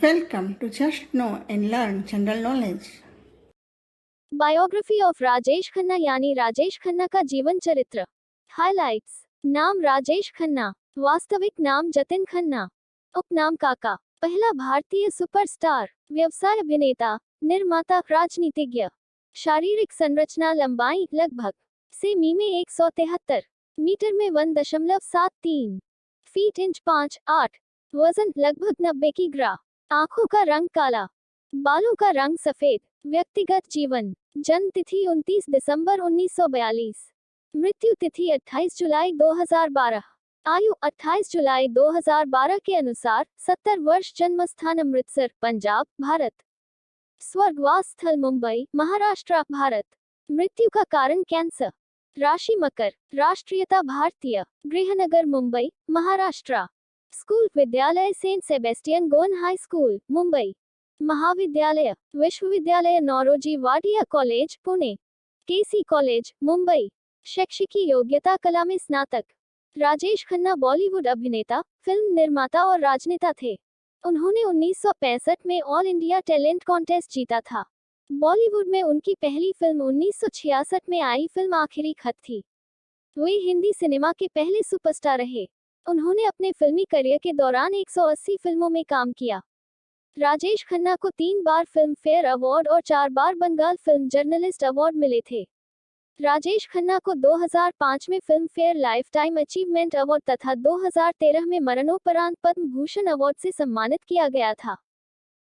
Welcome to Just Know and Learn General Knowledge. Biography of Rajesh Khanna यानी राजेश खन्ना का जीवन चरित्र। हाइलाइट्स। नाम राजेश खन्ना, वास्तविक नाम जतिन खन्ना, उपनाम काका, पहला भारतीय सुपरस्टार, व्यवसाय अभिनेता, निर्माता, राजनीतिज्ञ। शारीरिक संरचना लंबाई लगभग सेमी में 173 मीटर में 1.73 फीट इंच 5.8, वजन लगभग 90 किग्रा, आंखों का रंग काला, बालों का रंग सफेद। व्यक्तिगत जीवन, जन्म तिथि 29 दिसंबर 1942, मृत्यु तिथि 28 जुलाई 2012, आयु 28 जुलाई 2012 के अनुसार 70 वर्ष, जन्म स्थान अमृतसर, पंजाब, भारत, स्वर्गवास स्थल मुंबई, महाराष्ट्र, भारत, मृत्यु का कारण कैंसर, राशि मकर, राष्ट्रीयता भारतीय, गृहनगर मुंबई, महाराष्ट्र, स्कूल विद्यालय सेंट सेबेस्टियन गोन हाई स्कूल, मुंबई, महाविद्यालय, विश्वविद्यालय Naoroji Wadia college, Pune, KC college, Mumbai, शैक्षिक योग्यता कला में स्नातक। राजेश खन्ना बॉलीवुड अभिनेता, फिल्म निर्माता और राजनेता थे। उन्होंने 1965 में ऑल इंडिया टैलेंट कॉन्टेस्ट जीता था। बॉलीवुड में उनकी पहली फिल्म 1966 में आई फिल्म आखिरी खत थी। वे हिंदी सिनेमा के पहले सुपरस्टार रहे। उन्होंने अपने फिल्मी करियर के दौरान 180 फिल्मों में काम किया। राजेश खन्ना को 3 बार फिल्म फेयर अवार्ड और 4 बार बंगाल फिल्म जर्नलिस्ट अवार्ड मिले थे। राजेश खन्ना को 2005 में film fair life time achievement award तथा 2013 में मरणोपरांत पद्म भूषण अवार्ड से सम्मानित किया गया था।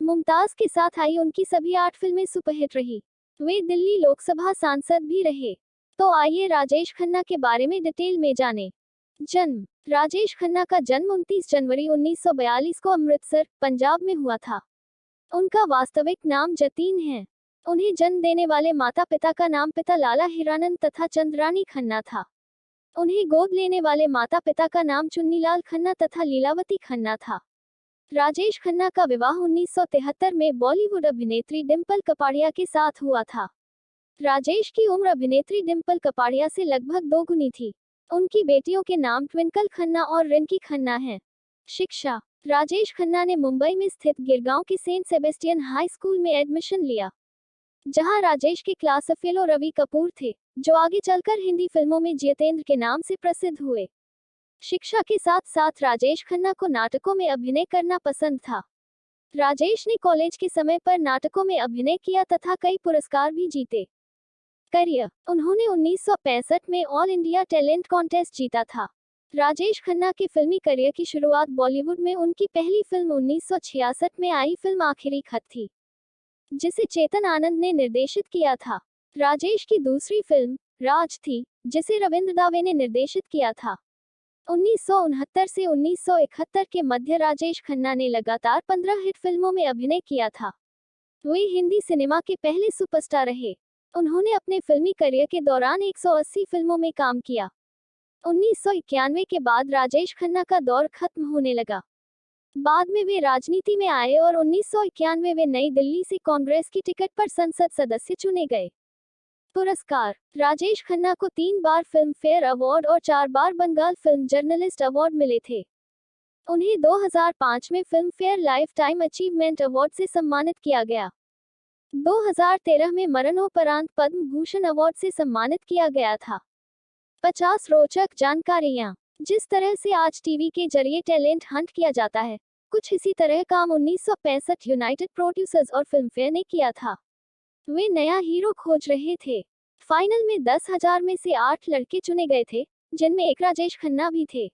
मुमताज के साथ आई उनकी सभी 8 फिल्में सुपरहिट रही। वे दिल्ली लोकसभा सांसद भी रहे। तो आइए राजेश खन्ना के बारे में डिटेल में जानें। जन्म, राजेश खन्ना का जन्म 29 जनवरी 1942 को अमृतसर, पंजाब में हुआ था। उनका वास्तविक नाम जतीन है। उन्हें जन्म देने वाले माता पिता का नाम पिता लाला हिरानंद तथा चंद्रानी खन्ना था। उन्हें गोद लेने वाले माता पिता का नाम चुन्नीलाल खन्ना तथा लीलावती खन्ना था। राजेश खन्ना का विवाह 1973 में बॉलीवुड अभिनेत्री डिम्पल कपाड़िया के साथ हुआ था। राजेश की उम्र अभिनेत्री डिम्पल कपाड़िया से लगभग 2 गुनी थी। उनकी बेटियों के नाम ट्विंकल खन्ना और रिंकी खन्ना हैं। शिक्षा, राजेश खन्ना ने मुंबई में स्थित गिरगांव के सेंट सेबेस्टियन हाई स्कूल में एडमिशन लिया, जहां राजेश के क्लास फेलो रवि कपूर थे, जो आगे चलकर हिंदी फिल्मों में जितेंद्र के नाम से प्रसिद्ध हुए। शिक्षा के साथ साथ राजेश खन्ना को नाटकों में अभिनय करना पसंद था। राजेश ने कॉलेज के समय पर नाटकों में अभिनय किया तथा कई पुरस्कार भी जीते। करियर, उन्होंने 1965 में ऑल इंडिया टैलेंट कॉन्टेस्ट जीता था। राजेश खन्ना के फिल्मी करियर की शुरुआत बॉलीवुड में उनकी पहली फिल्म 1966 में आई फिल्म आखिरी खत थी, जिसे चेतन आनंद ने निर्देशित किया था। राजेश की दूसरी फिल्म राज थी, जिसे रविंद्र दावे ने निर्देशित किया था। 1969 से 1971 के मध्य राजेश खन्ना ने लगातार 15 हिट फिल्मों में अभिनय किया था। वे हिंदी सिनेमा के पहले सुपरस्टार रहे। उन्होंने अपने फिल्मी करियर के दौरान 180 फिल्मों में काम किया। 1991 के बाद राजेश खन्ना का दौर खत्म होने लगा। बाद में वे राजनीति में आए और 1991 वे नई दिल्ली से कांग्रेस की टिकट पर संसद सदस्य चुने गए। पुरस्कार, राजेश खन्ना को 3 बार फिल्म फेयर अवार्ड और 4 बार बंगाल फिल्म जर्नलिस्ट अवार्ड मिले थे। उन्हें 2005 में film fair life time achievement award से सम्मानित किया गया। 2013 में मरणोपरांत पद्म भूषण अवार्ड से सम्मानित किया गया था। 50 रोचक जानकारियां। जिस तरह से आज टीवी के जरिए टैलेंट हंट किया जाता है, कुछ इसी तरह काम 1965 यूनाइटेड प्रोड्यूसर्स और फिल्मफेयर ने किया था। वे नया हीरो खोज रहे थे। फाइनल में 10,000 में से 8 लड़के चुने गए थे, जिनमें एक राजेश खन्ना भी थे।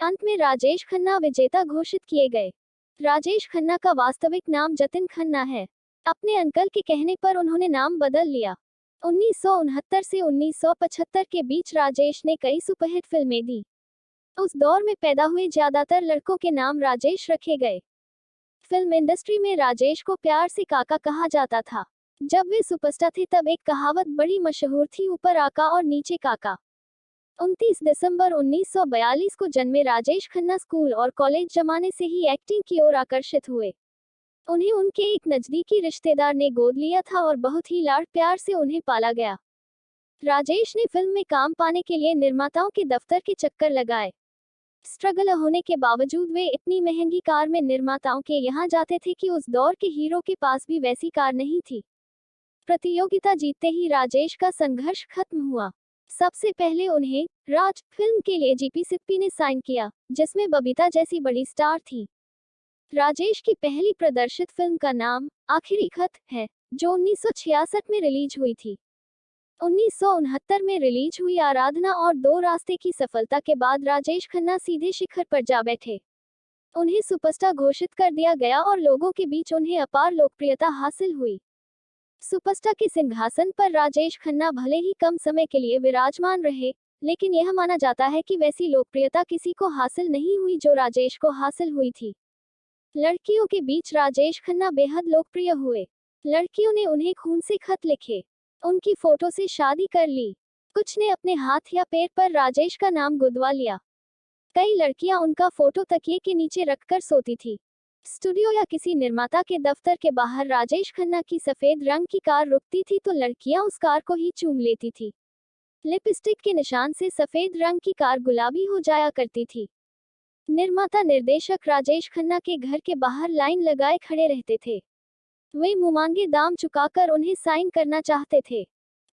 अंत में राजेश खन्ना विजेता घोषित किए गए। राजेश खन्ना का वास्तविक नाम जतिन खन्ना है। अपने अंकल के कहने पर उन्होंने नाम बदल लिया। 1969 से 1975 के बीच राजेश ने कई सुपरहिट फिल्में दी। उस दौर में पैदा हुए ज्यादातर लड़कों के नाम राजेश रखे गए। फिल्म इंडस्ट्री में राजेश को प्यार से काका कहा जाता था। जब वे सुपरस्टार थे तब एक कहावत बड़ी मशहूर थी, ऊपर आका और नीचे काका। 29 दिसंबर 1942 को जन्मे राजेश खन्ना स्कूल और कॉलेज जमाने से ही एक्टिंग की ओर आकर्षित हुए। उन्हें उनके एक नजदीकी रिश्तेदार ने गोद लिया था और बहुत ही लाड़ प्यार से उन्हें पाला गया। राजेश ने फिल्म में काम पाने के लिए निर्माताओं के दफ्तर के चक्कर लगाए। स्ट्रगल होने के बावजूद वे इतनी महंगी कार में निर्माताओं के यहाँ जाते थे कि उस दौर के हीरो के पास भी वैसी कार नहीं थी। प्रतियोगिता जीतते ही राजेश का संघर्ष खत्म हुआ। सबसे पहले उन्हें राज फिल्म के लिए जीपी सिप्पी ने साइन किया, जिसमें बबीता जैसी बड़ी स्टार थी। राजेश की पहली प्रदर्शित फिल्म का नाम आखिरी खत है, जो 1966 में रिलीज हुई थी। 1969 में रिलीज हुई आराधना और दो रास्ते की सफलता के बाद राजेश खन्ना सीधे शिखर पर जा बैठे। उन्हें सुपरस्टार घोषित कर दिया गया और लोगों के बीच उन्हें अपार लोकप्रियता हासिल हुई। सुपरस्टार के सिंहासन पर राजेश खन्ना भले ही कम समय के लिए विराजमान रहे, लेकिन यह माना जाता है कि वैसी लोकप्रियता किसी को हासिल नहीं हुई जो राजेश को हासिल हुई थी। लड़कियों के बीच राजेश खन्ना बेहद लोकप्रिय हुए। लड़कियों ने उन्हें खून से खत लिखे, उनकी फोटो से शादी कर ली। कुछ ने अपने हाथ या पैर पर राजेश का नाम गुदवा लिया। कई लड़कियां उनका फोटो तकिए के नीचे रखकर सोती थी। स्टूडियो या किसी निर्माता के दफ्तर के बाहर राजेश खन्ना की सफेद रंग की कार रुकती थी तो लड़कियां उस कार को ही चूम लेती थी। लिपस्टिक के निशान से सफेद रंग की कार गुलाबी हो जाया करती थी। निर्माता निर्देशक राजेश खन्ना के घर के बाहर लाइन लगाए खड़े रहते थे। वे मुमांगे दाम चुकाकर उन्हें साइन करना चाहते थे।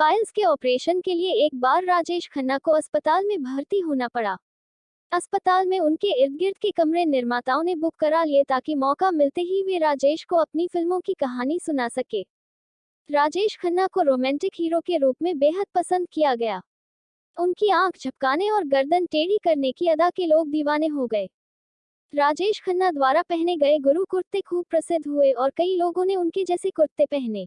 पाइल्स के ऑपरेशन के लिए एक बार राजेश खन्ना को अस्पताल में भर्ती होना पड़ा। अस्पताल में उनके इर्द गिर्द के कमरे निर्माताओं ने बुक करा लिए ताकि मौका मिलते ही वे राजेश को अपनी फिल्मों की कहानी सुना सके। राजेश खन्ना को रोमांटिक हीरो के रूप में बेहद पसंद किया गया। उनकी आंख झपकाने और गर्दन टेढ़ी करने की अदा के लोग दीवाने हो गए। राजेश खन्ना द्वारा पहने गए गुरु कुर्ते खूब प्रसिद्ध हुए और कई लोगों ने उनके जैसे कुर्ते पहने।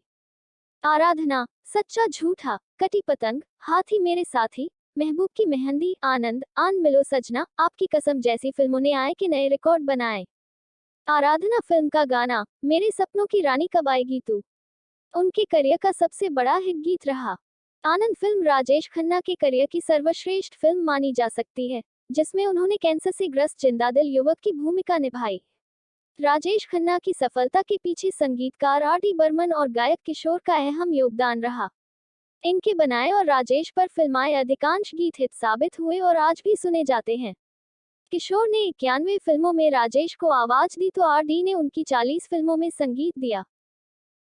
आराधना, सच्चा झूठा, कटी पतंग, हाथी मेरे साथी, महबूब की मेहंदी, आनंद, आन मिलो सजना, आपकी कसम जैसी फिल्मों ने आए के नए रिकॉर्ड बनाए। आराधना फिल्म का गाना मेरे सपनों की रानी कब आएगी तू उनके करियर का सबसे बड़ा हिट गीत रहा। आनंद फिल्म राजेश खन्ना के करियर की सर्वश्रेष्ठ फिल्म मानी जा सकती है, जिसमें उन्होंने कैंसर से ग्रस्त जिंदादिल युवक की भूमिका निभाई। राजेश खन्ना की सफलता के पीछे संगीतकार आर.डी. बर्मन और गायक किशोर का अहम योगदान रहा। इनके बनाए और राजेश पर फिल्माए अधिकांश गीत हिट साबित हुए और आज भी सुने जाते हैं। किशोर ने 91 फिल्मों में राजेश को आवाज दी तो आर.डी. ने उनकी 40 फिल्मों में संगीत दिया।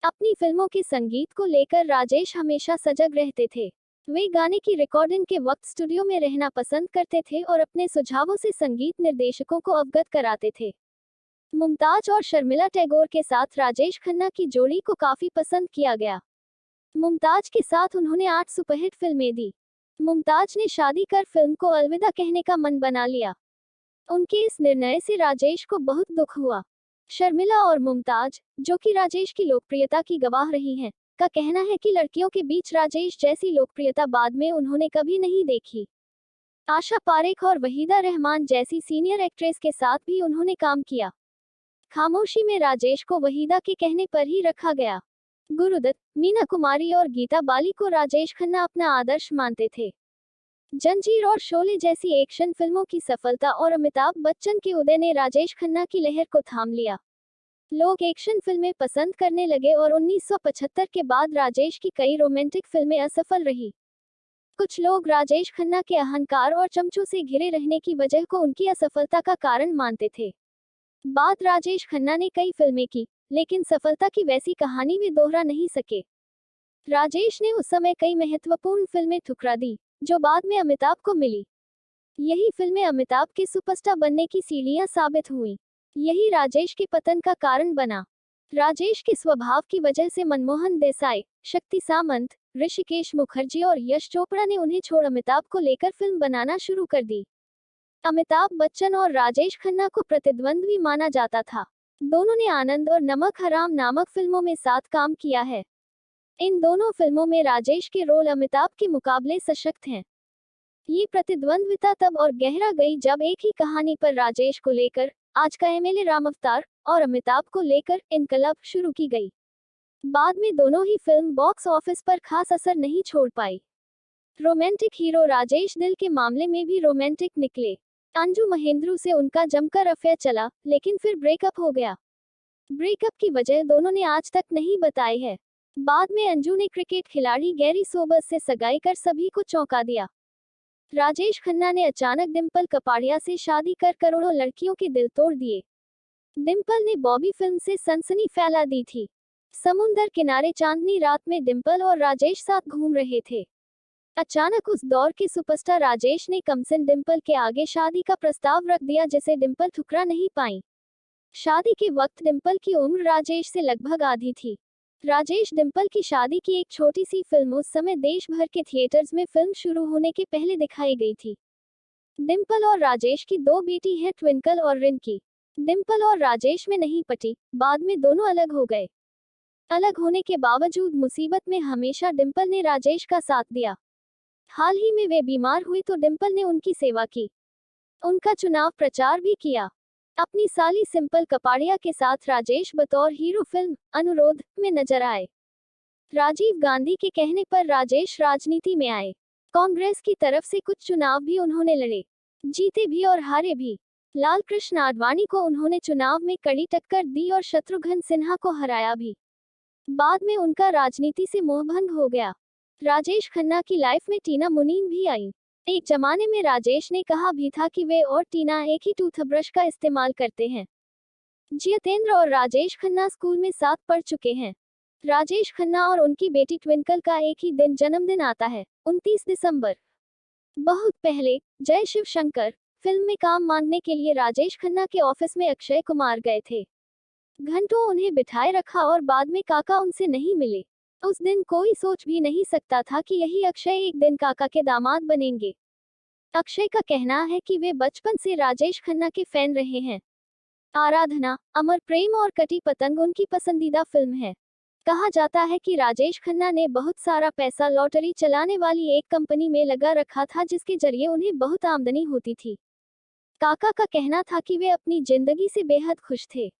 अपनी फिल्मों के संगीत को लेकर राजेश हमेशा सजग रहते थे। वे गाने की रिकॉर्डिंग के वक्त स्टूडियो में रहना पसंद करते थे और अपने सुझावों से संगीत निर्देशकों को अवगत कराते थे। मुमताज और शर्मिला टैगोर के साथ राजेश खन्ना की जोड़ी को काफी पसंद किया गया। मुमताज के साथ उन्होंने 8 सुपरहिट फिल्में दी। मुमताज ने शादी कर फिल्म को अलविदा कहने का मन बना लिया। उनके इस निर्णय से राजेश को बहुत दुख हुआ। शर्मिला और मुमताज, जो कि राजेश की लोकप्रियता की गवाह रही हैं, का कहना है कि लड़कियों के बीच राजेश जैसी लोकप्रियता बाद में उन्होंने कभी नहीं देखी। आशा पारेख और वहीदा रहमान जैसी सीनियर एक्ट्रेस के साथ भी उन्होंने काम किया। खामोशी में राजेश को वहीदा के कहने पर ही रखा गया। गुरुदत्त, मीना कुमारी और गीता बाली को राजेश खन्ना अपना आदर्श मानते थे। जंजीर और शोले जैसी एक्शन फिल्मों की सफलता और अमिताभ बच्चन के उदय ने राजेश खन्ना की लहर को थाम लिया। लोग एक्शन फिल्में पसंद करने लगे और 1975 के बाद राजेश की कई रोमांटिक फिल्में असफल रही। कुछ लोग राजेश खन्ना के अहंकार और चमचों से घिरे रहने की वजह को उनकी असफलता का कारण मानते थे। बाद राजेश खन्ना ने कई फिल्में की, लेकिन सफलता की वैसी कहानी वे दोहरा नहीं सके। राजेश ने उस समय कई महत्वपूर्ण फिल्में ठुकरा दी, जो बाद में अमिताभ को मिली। यही फिल्में अमिताभ के सुपरस्टार बनने की सीढ़ियां साबित हुईं। यही राजेश के पतन का कारण बना। राजेश के स्वभाव की वजह से मनमोहन देसाई, शक्ति सामंत, ऋषिकेश मुखर्जी और यश चोपड़ा ने उन्हें छोड़ अमिताभ को लेकर फिल्म बनाना शुरू कर दी। अमिताभ बच्चन और राजेश खन्ना को प्रतिद्वंद्वी माना जाता था। दोनों ने आनंद और नमक हराम नामक फिल्मों में साथ काम किया है। इन दोनों फिल्मों में राजेश के रोल अमिताभ के मुकाबले सशक्त हैं। ये प्रतिद्वंद्विता तब और गहरा गई जब एक ही कहानी पर राजेश को लेकर आज का एमएलए राम अवतार और अमिताभ को लेकर इनकलाब शुरू की गई। बाद में दोनों ही फिल्म बॉक्स ऑफिस पर खास असर नहीं छोड़ पाई। रोमांटिक हीरो राजेश दिल के मामले में भी रोमांटिक निकले। अंजू महेंद्रू से उनका जमकर अफेयर चला, लेकिन फिर ब्रेकअप हो गया। ब्रेकअप की वजह दोनों ने आज तक नहीं बताई है। बाद में अंजू ने क्रिकेट खिलाड़ी गैरी सोबर्स से सगाई कर सभी को चौंका दिया। राजेश खन्ना ने अचानक डिम्पल कपाड़िया से शादी कर करोड़ों लड़कियों के दिल तोड़ दिए। डिम्पल ने बॉबी फिल्म से सनसनी फैला दी थी। समुंदर किनारे चांदनी रात में डिम्पल और राजेश साथ घूम रहे थे। अचानक उस दौर के सुपरस्टार राजेश ने कमसिन डिम्पल के आगे शादी का प्रस्ताव रख दिया, जिसे डिम्पल ठुकरा नहीं पाई। शादी के वक्त डिम्पल की उम्र राजेश से लगभग आधी थी। राजेश डिम्पल की शादी की एक छोटी सी फिल्म उस समय देश भर के थिएटर्स में फिल्म शुरू होने के पहले दिखाई गई थी। डिम्पल और राजेश की दो बेटी हैं, ट्विंकल और रिंकी। डिम्पल और राजेश में नहीं पटी, बाद में दोनों अलग हो गए। अलग होने के बावजूद मुसीबत में हमेशा डिम्पल ने राजेश का साथ दिया। हाल ही में वे बीमार हुई तो डिम्पल ने उनकी सेवा की, उनका चुनाव प्रचार भी किया। अपनी साली सिंपल कपाड़िया के साथ राजेश बतौर हीरो फिल्म अनुरोध में नजर आए। राजीव गांधी के कहने पर राजेश राजनीति में आए। कांग्रेस की तरफ से कुछ चुनाव भी उन्होंने लड़े, जीते भी और हारे भी। लाल कृष्ण आडवाणी को उन्होंने चुनाव में कड़ी टक्कर दी और शत्रुघ्न सिन्हा को हराया भी। बाद में उनका राजनीति से मोहभंग हो गया। राजेश खन्ना की लाइफ में टीना मुनीम भी आई। एक जमाने में राजेश ने कहा भी था कि वे और टीना एक ही टूथब्रश का इस्तेमाल करते हैं। जितेंद्र और राजेश खन्ना स्कूल में साथ पढ़ चुके हैं। राजेश खन्ना और उनकी बेटी ट्विंकल का एक ही दिन जन्मदिन आता है, 29 दिसंबर। बहुत पहले जय शिव शंकर फिल्म में काम मांगने के लिए राजेश खन्ना के ऑफिस में अक्षय कुमार गए थे। घंटों उन्हें बिठाए रखा और बाद में काका उनसे नहीं मिले। उस दिन कोई सोच भी नहीं सकता था कि यही अक्षय एक दिन काका के दामाद बनेंगे। अक्षय का कहना है कि वे बचपन से राजेश खन्ना के फैन रहे हैं। आराधना, अमर प्रेम और कटी पतंग उनकी पसंदीदा फिल्म है। कहा जाता है कि राजेश खन्ना ने बहुत सारा पैसा लॉटरी चलाने वाली एक कंपनी में लगा रखा था, जिसके जरिए उन्हें बहुत आमदनी होती थी। काका का कहना था कि वे अपनी जिंदगी से बेहद खुश थे।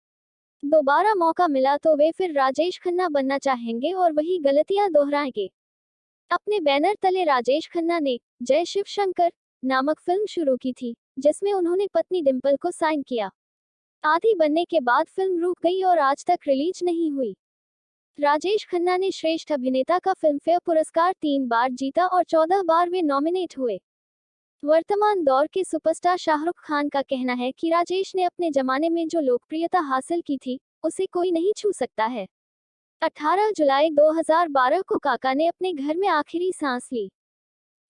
दोबारा मौका मिला तो वे फिर राजेश खन्ना बनना चाहेंगे और वही गलतियां दोहराएंगे। अपने बैनर तले राजेश खन्ना ने जय शिव शंकर नामक फिल्म शुरू की थी, जिसमें उन्होंने पत्नी डिम्पल को साइन किया। आधी बनने के बाद फिल्म रुक गई और आज तक रिलीज नहीं हुई। राजेश खन्ना ने श्रेष्ठ अभिनेता का फिल्मफेयर पुरस्कार 3 बार जीता और 14 बार वे नॉमिनेट हुए। वर्तमान दौर के सुपरस्टार शाहरुख खान का कहना है कि राजेश ने अपने जमाने में जो लोकप्रियता हासिल की थी, उसे कोई नहीं छू सकता है। 18 जुलाई 2012 को काका ने अपने घर में आखिरी सांस ली।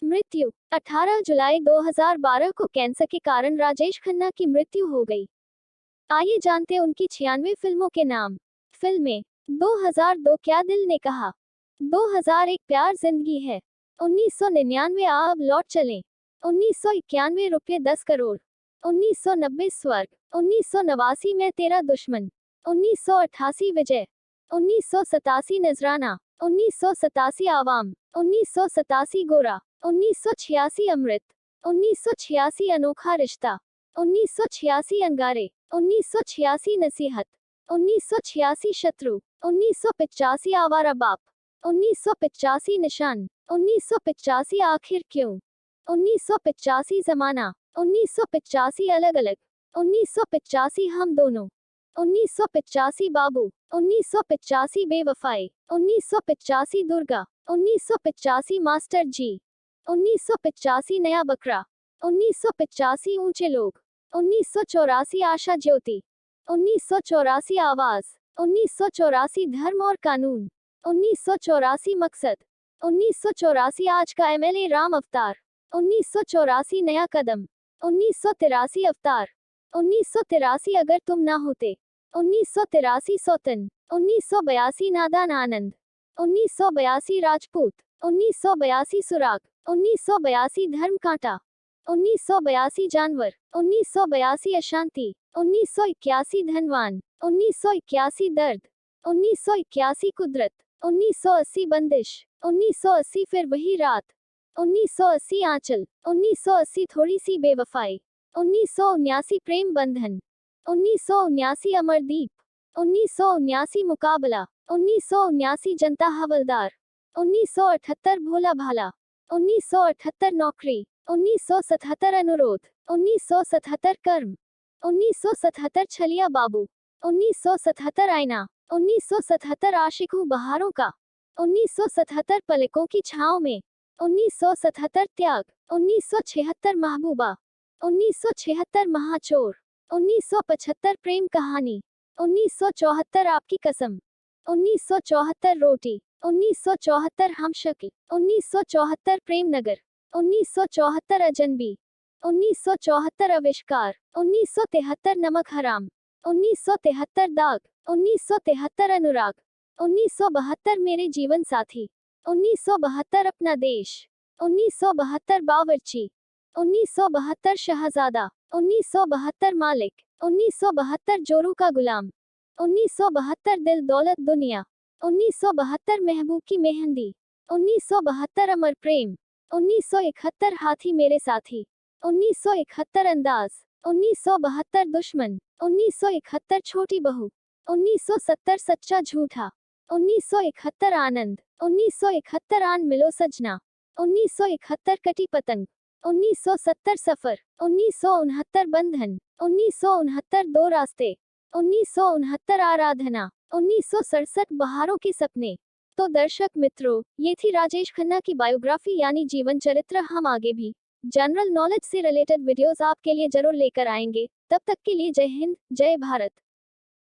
मृत्यु 18 जुलाई 2012 को कैंसर के कारण राजेश खन्ना की मृत्यु हो गई। आइए जानते उनकी 96 फिल्मों के नाम। फिल्में 2002 क्या दिल ने कहा, 2001 प्यार जिंदगी है, 1999 अब लौट चलें, 1991 रुपये 10 करोड़, 1990 स्वर्ग, 1989 मैं तेरा दुश्मन, 1988 विजय, 1987 नजराना, 1987 आवाम, 1987 गोरा, 1986 अमृत, 1986 अनोखा रिश्ता, 1986 अंगारे, 1986 नसीहत, 1986 शत्रु, 1985 आवारा बाप, 1985 निशान, 1985 आखिर क्यों, 1985 जमाना, 1985 अलग अलग, 1985 हम दोनों, 1985 बाबू, 1985 बेवफाई, 1985 दुर्गा, 1985 मास्टर जी, 1985 नया बकरा, 1985 ऊंचे लोग, 1984 आशा ज्योति, 1984 आवाज, 1984 धर्म और कानून, 1984 मकसद, 1984 आज का एमएलए राम अवतार, 1984 नया कदम, 1983 अवतार, 1983 अगर तुम ना होते, 1983 सौतन, 1982 नादान आनंद, 1982 राजपूत, 1982 सुराग, 1982 धर्म कांटा, 1982 जानवर, 1982 अशांति, 1981 धनवान, 1981 दर्द, 1981 कुदरत, 1980 बंदिश, 1980 फिर वही रात, 1980 आंचल, 1980 थोड़ी सी बेवफाई, 1979 प्रेम बंधन, 1979 अमरदीप, 1979 मुकाबला, 1979 जनता हवलदार, 1978 भोला भाला, 1978 नौकरी, 1977 अनुरोध, 1977 कर्म, 1977 छलिया बाबू, 1977 आईना, 1977 आशिक हूँ बहारों का, 1977 पलकों की छाँव में, 1977 त्याग, 1976 महबूबा, 1976 महाचोर, 1975 प्रेम कहानी, 1974 आपकी कसम, 1974 रोटी, 1974 हमशक्ल, 1974 प्रेम नगर, 1974 अजनबी, 1974 आविष्कार, 1973 नमक हराम, 1973 दाग, 1973 अनुराग, 1972 मेरे जीवन साथी, 1972 अपना देश, 1972 बावर्ची, 1972 शहजादा, 1972 मालिक, 1972 जोरू का गुलाम, 1972 दिल दौलत दुनिया, 1972 महबूब की मेहंदी, 1972 अमर प्रेम, 1971 हाथी मेरे साथी, 1971 अंदाज, 1972 दुश्मन, 1971 छोटी बहू, 1970 सच्चा झूठा, 1971 आनंद, 1971 आन मिलो सजना, 1971 कटी पतंग, 1970 सफर, 1969 बंधन, 1969 दो रास्ते, 1969 आराधना, 1967 बहारों के सपने। तो दर्शक मित्रों, ये थी राजेश खन्ना की बायोग्राफी यानी जीवन चरित्र। हम आगे भी जनरल नॉलेज से रिलेटेड वीडियोस आपके लिए जरूर लेकर आएंगे। तब तक के लिए जय हिंद, जय भारत।